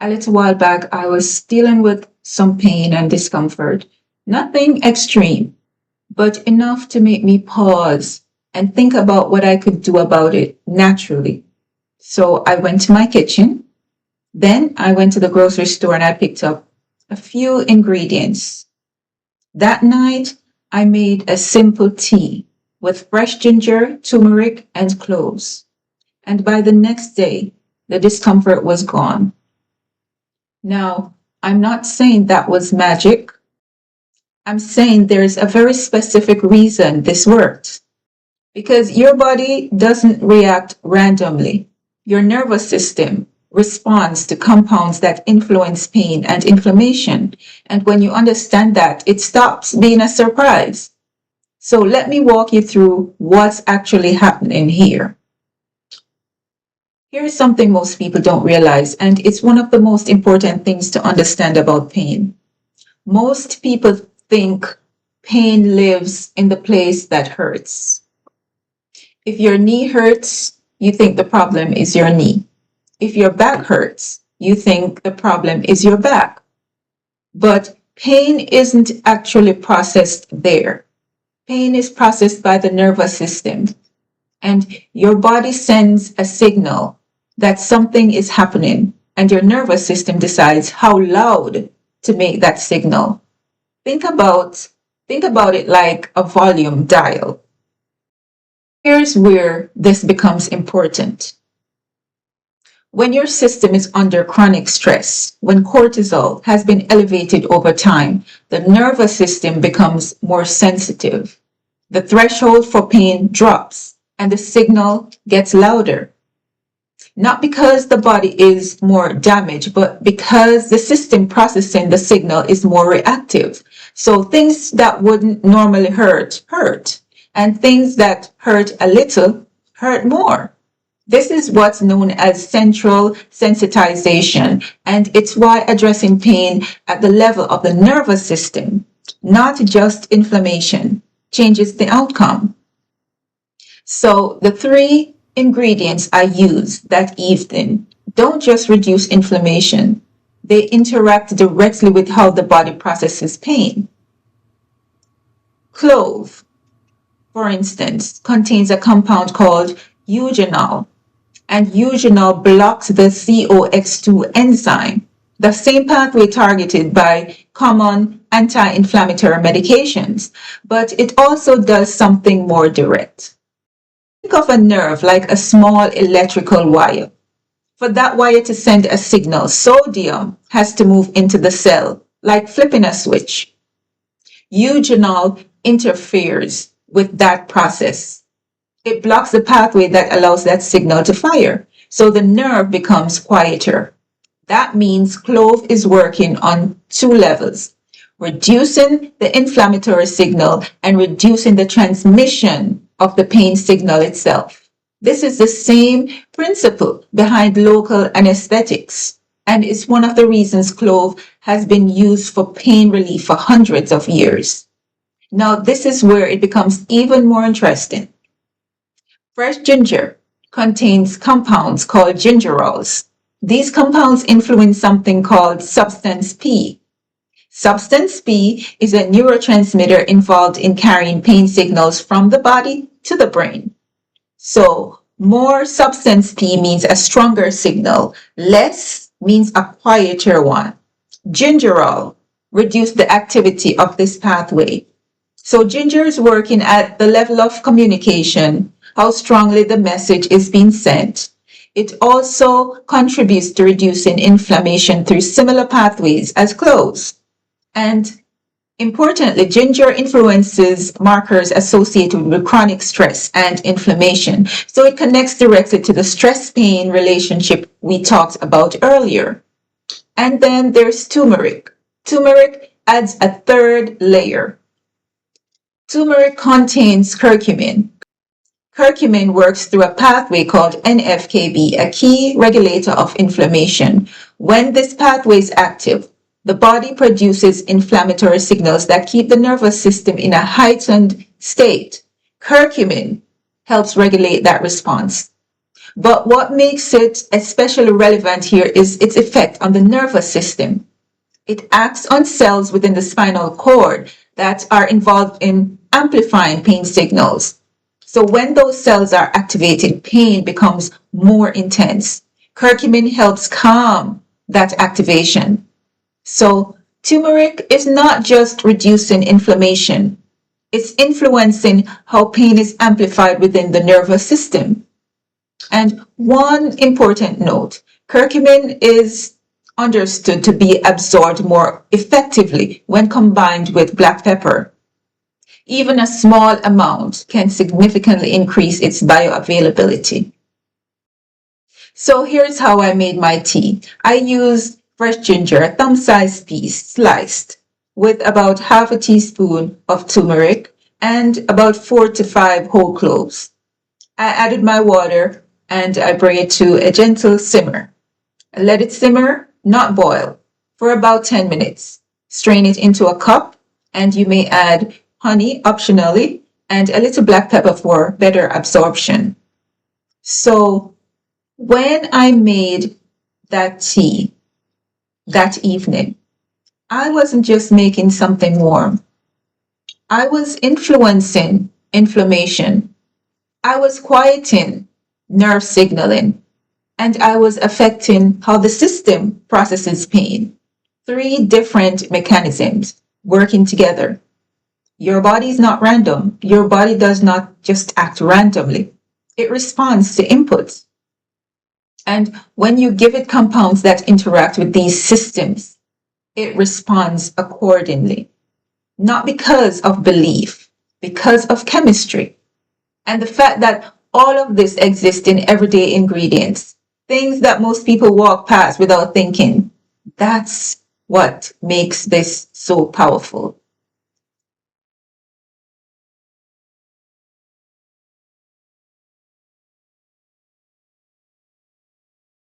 A little while back, I was dealing with some pain and discomfort. Nothing extreme, but enough to make me pause and think about what I could do about it naturally. So I went to my kitchen. Then I went to the grocery store and I picked up a few ingredients. That night, I made a simple tea with fresh ginger, turmeric, and cloves. And by the next day, the discomfort was gone. Now, I'm not saying that was magic. I'm saying there's a very specific reason this worked. Because your body doesn't react randomly. Your nervous system responds to compounds that influence pain and inflammation. And when you understand that, it stops being a surprise. So let me walk you through what's actually happening here. Here's something most people don't realize, and it's one of the most important things to understand about pain. Most people think pain lives in the place that hurts. If your knee hurts, you think the problem is your knee. If your back hurts, you think the problem is your back. But pain isn't actually processed there. Pain is processed by the nervous system, and your body sends a signal that something is happening, and your nervous system decides how loud to make that signal. Think about it like a volume dial. Here's where this becomes important. When your system is under chronic stress, when cortisol has been elevated over time, the nervous system becomes more sensitive. The threshold for pain drops and the signal gets louder. Not because the body is more damaged, but because the system processing the signal is more reactive. So things that wouldn't normally hurt, and things that hurt a little, hurt more. This is what's known as central sensitization, and it's why addressing pain at the level of the nervous system, not just inflammation, changes the outcome. So the three ingredients I use that evening don't just reduce inflammation, they interact directly with how the body processes pain. Clove, for instance, contains a compound called eugenol, and eugenol blocks the COX-2 enzyme, the same pathway targeted by common anti-inflammatory medications, but it also does something more direct. Think of a nerve like a small electrical wire. For that wire to send a signal, sodium has to move into the cell, like flipping a switch. Eugenol interferes with that process. It blocks the pathway that allows that signal to fire, so the nerve becomes quieter. That means Clove is working on two levels, reducing the inflammatory signal and reducing the transmission of the pain signal itself. This is the same principle behind local anesthetics, and it's one of the reasons Clove has been used for pain relief for hundreds of years. Now, this is where it becomes even more interesting. Fresh ginger contains compounds called gingerols. These compounds influence something called substance P. Substance P is a neurotransmitter involved in carrying pain signals from the body to the brain. So, more substance P means a stronger signal, less means a quieter one. Gingerol reduces the activity of this pathway. So ginger is working at the level of communication, how strongly the message is being sent. It also contributes to reducing inflammation through similar pathways as cloves. And importantly, ginger influences markers associated with chronic stress and inflammation. So it connects directly to the stress-pain relationship we talked about earlier. And then there's turmeric. Turmeric adds a third layer. Turmeric contains curcumin. Curcumin works through a pathway called NF-κB, a key regulator of inflammation. When this pathway is active, the body produces inflammatory signals that keep the nervous system in a heightened state. Curcumin helps regulate that response. But what makes it especially relevant here is its effect on the nervous system. It acts on cells within the spinal cord that are involved in amplifying pain signals. So when those cells are activated, pain becomes more intense. Curcumin helps calm that activation. So turmeric is not just reducing inflammation, it's influencing how pain is amplified within the nervous system. And one important note, curcumin is understood to be absorbed more effectively when combined with black pepper. Even a small amount can significantly increase its bioavailability. So here's how I made my tea. I used fresh ginger, a thumb-sized piece, sliced, with about half a teaspoon of turmeric and about 4 to 5 whole cloves. I added my water and I bring it to a gentle simmer. I let it simmer, not boil, for about 10 minutes. Strain it into a cup and you may add honey optionally and a little black pepper for better absorption. So when I made that tea that evening, I wasn't just making something warm. I was influencing inflammation. I was quieting nerve signaling. And I was affecting how the system processes pain. 3 different mechanisms working together. Your body is not random. Your body does not just act randomly. It responds to inputs. And when you give it compounds that interact with these systems, it responds accordingly. Not because of belief, because of chemistry. And the fact that all of this exists in everyday ingredients, things that most people walk past without thinking, that's what makes this so powerful.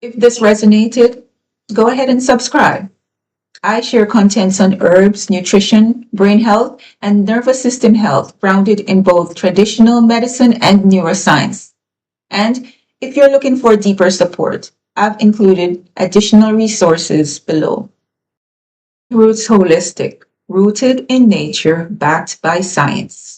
If this resonated, go ahead and subscribe. I share contents on herbs, nutrition, brain health, and nervous system health, grounded in both traditional medicine and neuroscience. And if you're looking for deeper support, I've included additional resources below. Roots Holistic, rooted in nature, backed by science.